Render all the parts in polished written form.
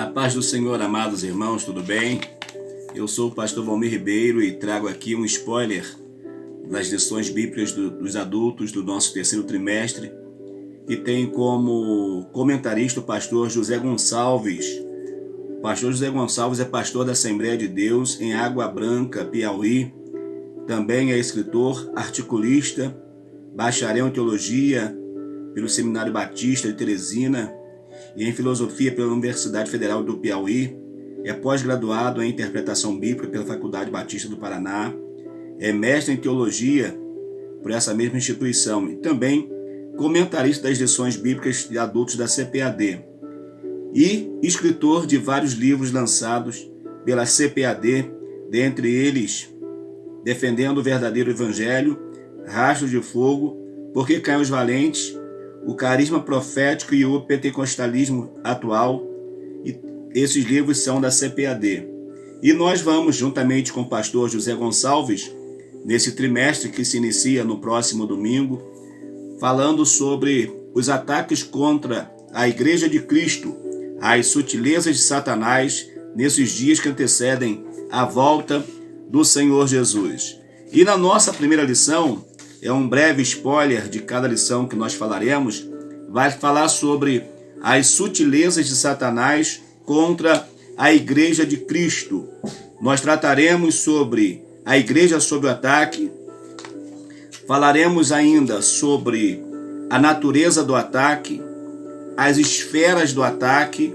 A paz do Senhor, amados irmãos, tudo bem? Eu sou o pastor Valmir Ribeiro e trago aqui um spoiler das lições bíblicas dos adultos do nosso terceiro trimestre, que tem como comentarista o pastor José Gonçalves. O pastor José Gonçalves é pastor da Assembleia de Deus em Água Branca, Piauí. Também é escritor, articulista, bacharel em teologia pelo Seminário Batista de Teresina e em filosofia pela Universidade Federal do Piauí. É pós-graduado em interpretação bíblica pela Faculdade Batista do Paraná. É mestre em teologia por essa mesma instituição e também comentarista das lições bíblicas de adultos da CPAD e escritor de vários livros lançados pela CPAD, dentre eles Defendendo o Verdadeiro Evangelho, Rastros de Fogo, Por que Caem os Valentes, O Carisma Profético e o Pentecostalismo Atual. E esses livros são da CPAD. E nós vamos, juntamente com o pastor José Gonçalves, nesse trimestre que se inicia no próximo domingo, falando sobre os ataques contra a Igreja de Cristo, as sutilezas de Satanás nesses dias que antecedem a volta do Senhor Jesus. E na nossa primeira lição, é um breve spoiler de cada lição que nós falaremos, vai falar sobre as sutilezas de Satanás contra a Igreja de Cristo. Nós trataremos sobre a igreja sob o ataque, falaremos ainda sobre a natureza do ataque, as esferas do ataque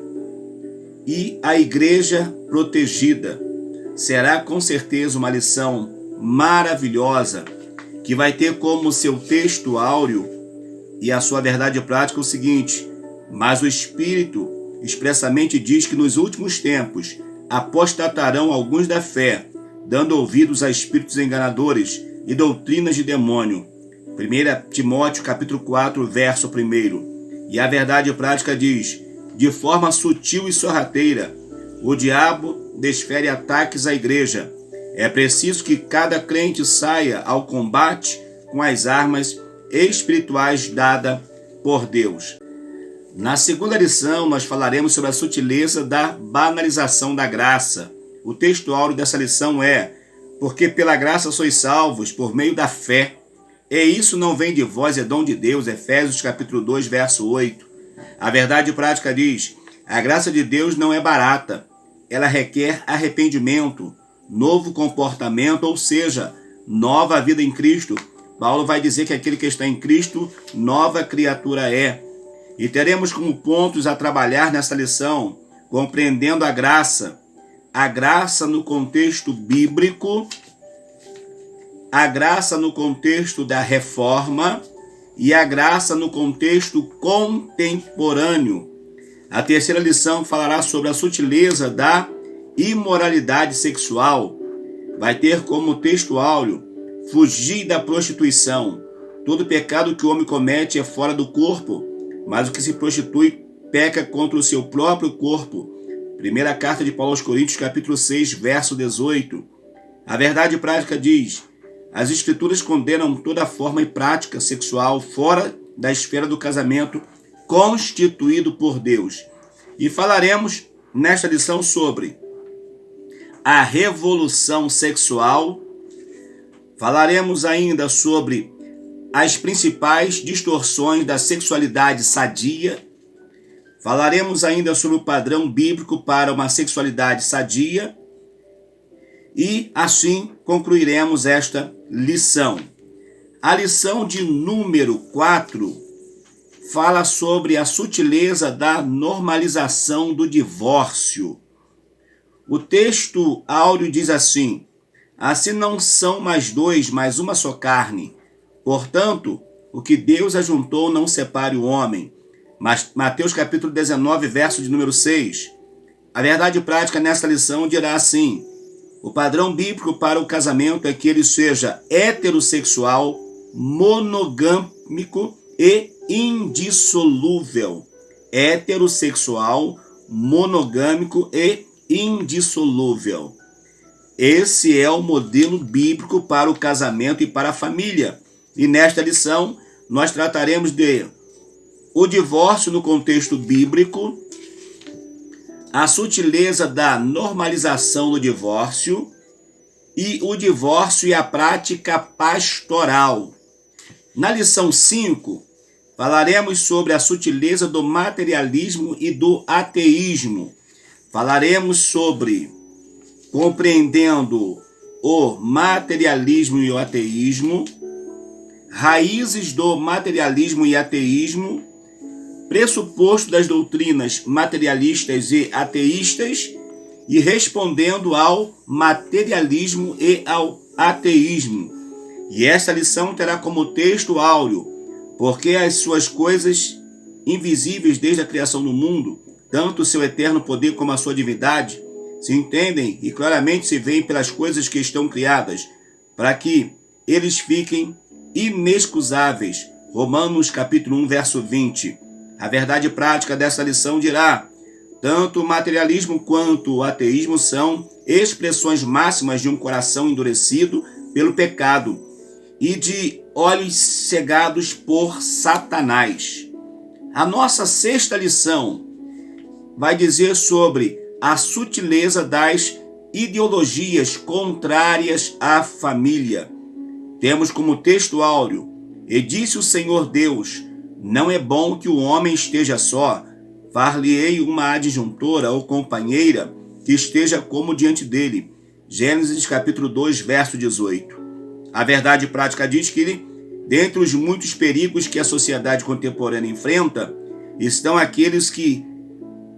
e a igreja protegida. Será com certeza uma lição maravilhosa que vai ter como seu texto áureo e a sua verdade prática o seguinte: mas o Espírito expressamente diz que nos últimos tempos apostatarão alguns da fé, dando ouvidos a espíritos enganadores e doutrinas de demônio. 1 Timóteo capítulo 4, verso 1. E a verdade prática diz: de forma sutil e sorrateira, o diabo desfere ataques à igreja. É preciso que cada crente saia ao combate com as armas espirituais dadas por Deus. Na segunda lição, nós falaremos sobre a sutileza da banalização da graça. O texto áureo dessa lição é: porque pela graça sois salvos por meio da fé. E isso não vem de vós, é dom de Deus. Efésios capítulo 2, verso 8. A verdade prática diz: a graça de Deus não é barata. Ela requer arrependimento, novo comportamento, ou seja, nova vida em Cristo. Paulo vai dizer que aquele que está em Cristo, nova criatura é. E teremos como pontos a trabalhar nessa lição, compreendendo a graça no contexto bíblico, a graça no contexto da reforma e a graça no contexto contemporâneo. A terceira lição falará sobre a sutileza da imoralidade sexual. Vai ter como texto áureo: fugir da prostituição. Todo pecado que o homem comete é fora do corpo, mas o que se prostitui peca contra o seu próprio corpo. Primeira carta de Paulo aos Coríntios, capítulo 6, verso 18. A verdade prática diz: as escrituras condenam toda forma e prática sexual fora da esfera do casamento constituído por Deus. E falaremos nesta lição sobre a revolução sexual. Falaremos ainda sobre as principais distorções da sexualidade sadia. Falaremos ainda sobre o padrão bíblico para uma sexualidade sadia. E assim concluiremos esta lição. A lição de número 4 fala sobre a sutileza da normalização do divórcio. O texto áureo diz assim: assim não são mais dois, mas uma só carne. Portanto, o que Deus ajuntou não separe o homem. Mas Mateus capítulo 19, verso de número 6. A verdade prática nesta lição dirá assim: o padrão bíblico para o casamento é que ele seja heterossexual, monogâmico e indissolúvel. Heterossexual, monogâmico e indissolúvel. Esse é o modelo bíblico para o casamento e para a família. E nesta lição, nós trataremos de o divórcio no contexto bíblico, a sutileza da normalização do divórcio e o divórcio e a prática pastoral. Na lição 5, falaremos sobre a sutileza do materialismo e do ateísmo. Falaremos sobre compreendendo o materialismo e o ateísmo, raízes do materialismo e ateísmo, pressuposto das doutrinas materialistas e ateístas e respondendo ao materialismo e ao ateísmo. E esta lição terá como texto áureo, porque as suas coisas invisíveis desde a criação do mundo, tanto o seu eterno poder como a sua divindade, se entendem e claramente se veem pelas coisas que estão criadas, para que eles fiquem inexcusáveis. Romanos capítulo 1, verso 20. A verdade prática dessa lição dirá: tanto o materialismo quanto o ateísmo são expressões máximas de um coração endurecido pelo pecado e de olhos cegados por Satanás. A nossa sexta lição vai dizer sobre a sutileza das ideologias contrárias à família. Temos como texto áureo: e disse o Senhor Deus, não é bom que o homem esteja só, far-lhe-ei uma adjuntora ou companheira que esteja como diante dele. Gênesis capítulo 2, verso 18. A verdade prática diz que, dentre os muitos perigos que a sociedade contemporânea enfrenta, estão aqueles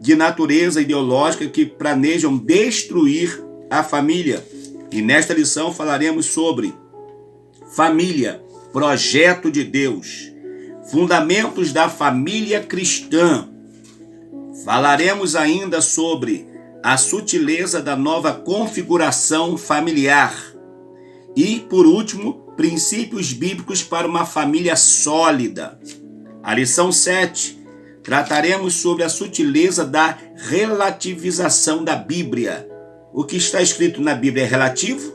de natureza ideológica que planejam destruir a família. E nesta lição falaremos sobre família, projeto de Deus, fundamentos da família cristã. Falaremos ainda sobre a sutileza da nova configuração familiar. E, por último, princípios bíblicos para uma família sólida. A lição 7, trataremos sobre a sutileza da relativização da Bíblia. O que está escrito na Bíblia é relativo?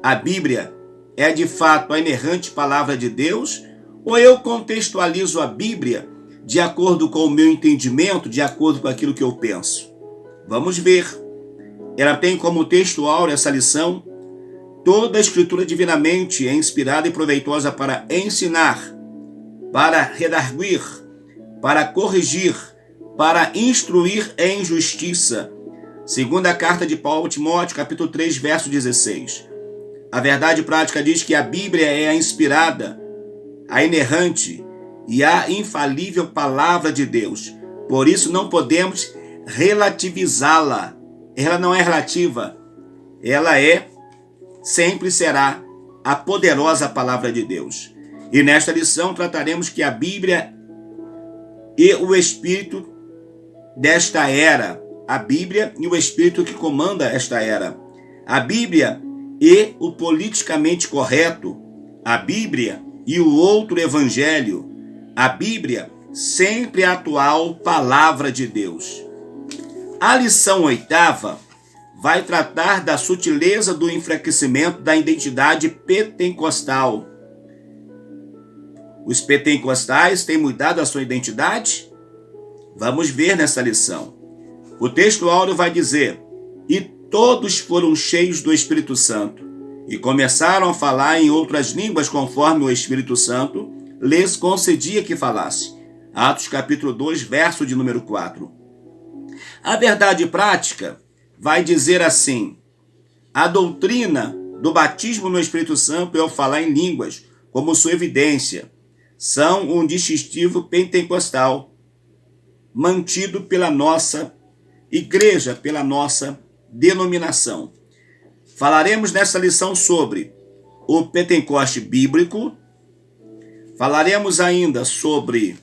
A Bíblia é de fato a inerrante palavra de Deus? Ou eu contextualizo a Bíblia de acordo com o meu entendimento, de acordo com aquilo que eu penso? Vamos ver. Ela tem como texto áureo essa lição: toda a Escritura divinamente é inspirada e proveitosa para ensinar, para redarguir, para corrigir, para instruir em justiça. Segunda carta de Paulo a Timóteo, capítulo 3, verso 16. A verdade prática diz que a Bíblia é a inspirada, a inerrante e a infalível palavra de Deus. Por isso não podemos relativizá-la. Ela não é relativa. Ela sempre será a poderosa palavra de Deus. E nesta lição trataremos que a Bíblia e o Espírito desta era, a Bíblia e o Espírito que comanda esta era, a Bíblia e o politicamente correto, a Bíblia e o outro evangelho, a Bíblia sempre a atual palavra de Deus. A lição 8ª vai tratar da sutileza do enfraquecimento da identidade pentecostal. Os pentecostais têm mudado a sua identidade? Vamos ver nessa lição. O texto áureo vai dizer: e todos foram cheios do Espírito Santo, e começaram a falar em outras línguas conforme o Espírito Santo lhes concedia que falasse. Atos capítulo 2, verso de número 4. A verdade prática vai dizer assim: a doutrina do batismo no Espírito Santo é o falar em línguas, como sua evidência, são um distintivo pentecostal, mantido pela nossa igreja, pela nossa denominação. Falaremos nessa lição sobre o Pentecoste bíblico, falaremos ainda sobre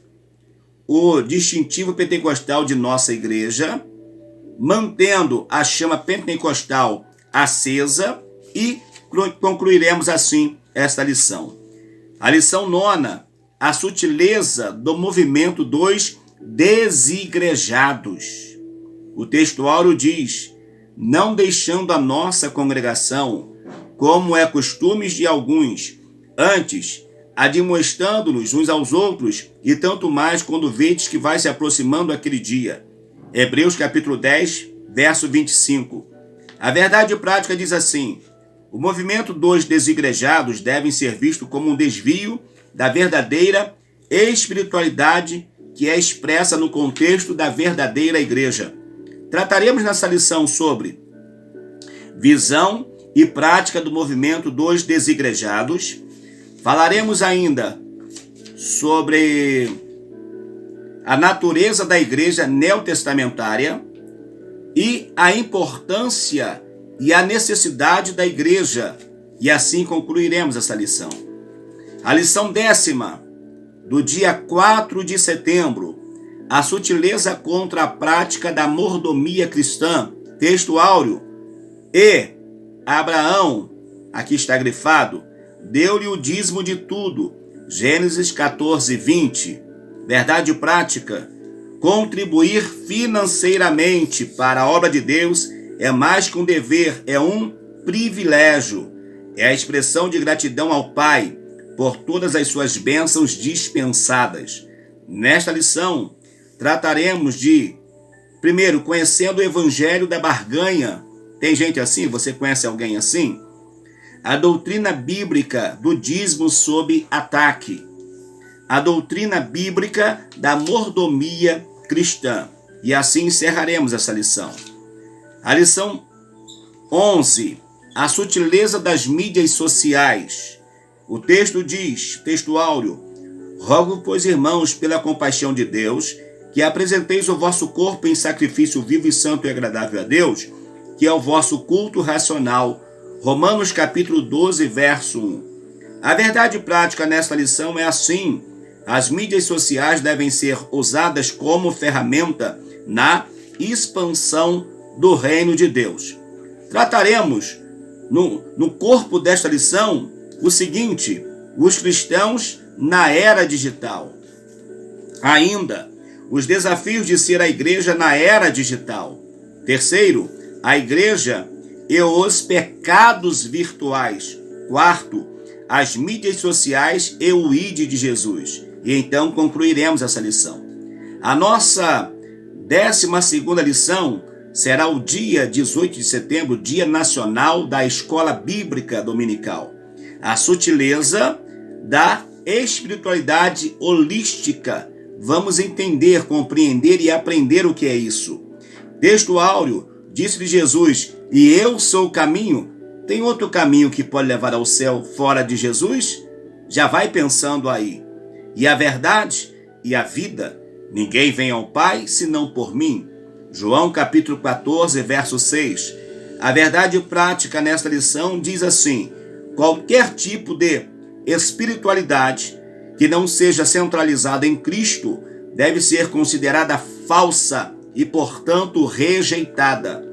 o distintivo pentecostal de nossa igreja, mantendo a chama pentecostal acesa, e concluiremos assim esta lição. A lição 9ª, a sutileza do movimento dos desigrejados. O texto áureo diz: não deixando a nossa congregação, como é costume de alguns, antes admoestando-nos uns aos outros, e tanto mais quando vedes que vai se aproximando aquele dia. Hebreus capítulo 10, verso 25. A verdade prática diz assim: o movimento dos desigrejados deve ser visto como um desvio da verdadeira espiritualidade que é expressa no contexto da verdadeira igreja. Trataremos nessa lição sobre visão e prática do movimento dos desigrejados. Falaremos ainda sobre a natureza da igreja neotestamentária e a importância e a necessidade da igreja. E assim concluiremos essa lição. A lição 10ª, do dia 4 de setembro, a sutileza contra a prática da mordomia cristã, texto áureo. E Abraão, aqui está grifado, deu-lhe o dízimo de tudo, Gênesis 14, 20. Verdade prática: contribuir financeiramente para a obra de Deus é mais que um dever, é um privilégio. É a expressão de gratidão ao Pai por todas as suas bênçãos dispensadas. Nesta lição, trataremos de, primeiro, conhecendo o evangelho da barganha. Tem gente assim? Você conhece alguém assim? A doutrina bíblica do dízimo sob ataque. A doutrina bíblica da mordomia cristã. E assim encerraremos essa lição. A lição 11. A sutileza das mídias sociais. O texto diz, texto áureo: rogo, pois, irmãos, pela compaixão de Deus, que apresenteis o vosso corpo em sacrifício vivo e santo e agradável a Deus, que é o vosso culto racional. Romanos capítulo 12, verso 1. A verdade prática nesta lição é assim: as mídias sociais devem ser usadas como ferramenta na expansão do reino de Deus. Trataremos no corpo desta lição o seguinte: os cristãos na era digital. Ainda, os desafios de ser a igreja na era digital. Terceiro, a igreja e os pecados virtuais. Quarto, as mídias sociais e o ID de Jesus. E então concluiremos essa lição. A nossa 12ª lição será o dia 18 de setembro, Dia Nacional da Escola Bíblica Dominical. A sutileza da espiritualidade holística. Vamos entender, compreender e aprender o que é isso. Texto áureo: disse-lhe Jesus: e eu sou o caminho. Tem outro caminho que pode levar ao céu fora de Jesus? Já vai pensando aí. E a verdade e a vida. Ninguém vem ao Pai senão por mim. João capítulo 14, verso 6. A verdade prática nesta lição diz assim: qualquer tipo de espiritualidade que não seja centralizada em Cristo deve ser considerada falsa e, portanto, rejeitada.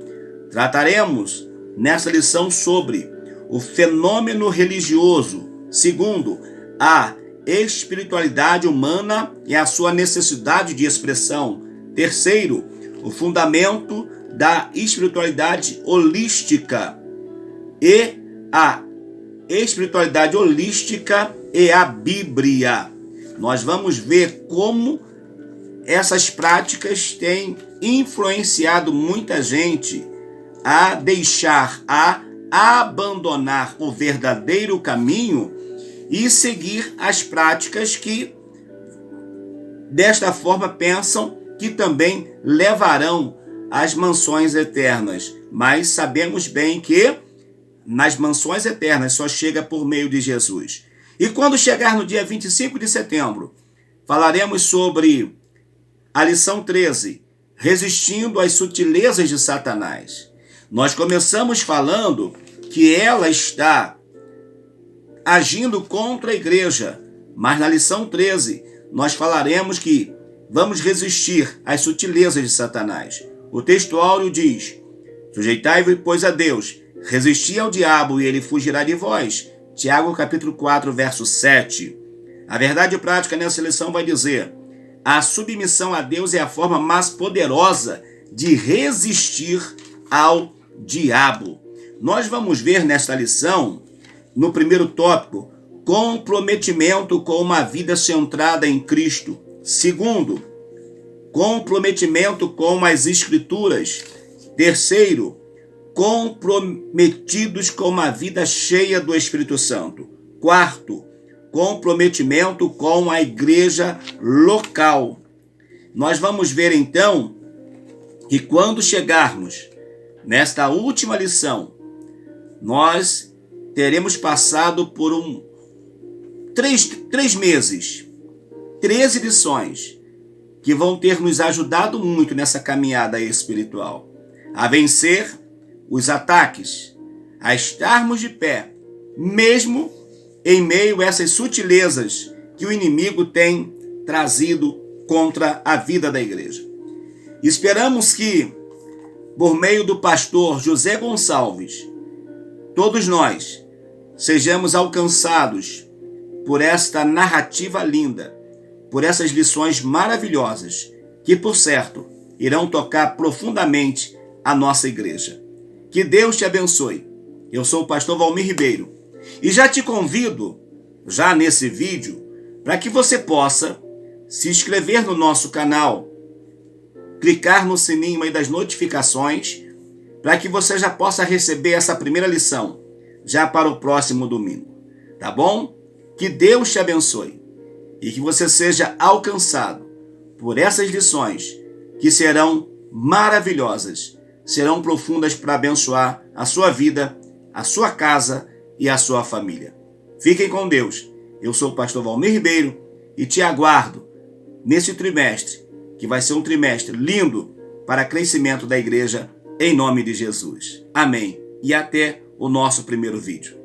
Trataremos nessa lição sobre o fenômeno religioso. Segundo, a espiritualidade humana e a sua necessidade de expressão. Terceiro, o fundamento da espiritualidade holística e a espiritualidade holística e a Bíblia. Nós vamos ver como essas práticas têm influenciado muita gente a deixar, a abandonar o verdadeiro caminho e seguir as práticas que, desta forma, pensam que também levarão às mansões eternas. Mas sabemos bem que nas mansões eternas só chega por meio de Jesus. E quando chegar no dia 25 de setembro, falaremos sobre a lição 13, resistindo às sutilezas de Satanás. Nós começamos falando que ela está agindo contra a igreja, mas na lição 13 nós falaremos que vamos resistir às sutilezas de Satanás. O texto áureo diz: sujeitai-vos, pois, a Deus, resisti ao diabo e ele fugirá de vós. Tiago capítulo 4, verso 7. A verdade prática nessa lição vai dizer: a submissão a Deus é a forma mais poderosa de resistir ao diabo. Nós vamos ver nesta lição, no primeiro tópico, comprometimento com uma vida centrada em Cristo. Segundo, comprometimento com as Escrituras. Terceiro, comprometidos com uma vida cheia do Espírito Santo. Quarto, comprometimento com a igreja local. Nós vamos ver então que quando chegarmos nesta última lição, nós teremos passado por três meses, 13 lições, que vão ter nos ajudado muito nessa caminhada espiritual, a vencer os ataques, a estarmos de pé, mesmo em meio a essas sutilezas que o inimigo tem trazido contra a vida da igreja. Esperamos que, por meio do pastor José Gonçalves, todos nós sejamos alcançados por esta narrativa linda, por essas lições maravilhosas, que, por certo, irão tocar profundamente a nossa igreja. Que Deus te abençoe. Eu sou o pastor Valmir Ribeiro e já te convido, já nesse vídeo, para que você possa se inscrever no nosso canal, clicar no sininho aí das notificações, para que você já possa receber essa primeira lição, já para o próximo domingo. Tá bom? Que Deus te abençoe e que você seja alcançado por essas lições que serão maravilhosas, serão profundas para abençoar a sua vida, a sua casa e a sua família. Fiquem com Deus. Eu sou o pastor Valmir Ribeiro e te aguardo nesse trimestre, que vai ser um trimestre lindo para crescimento da igreja, em nome de Jesus. Amém. E até o nosso primeiro vídeo.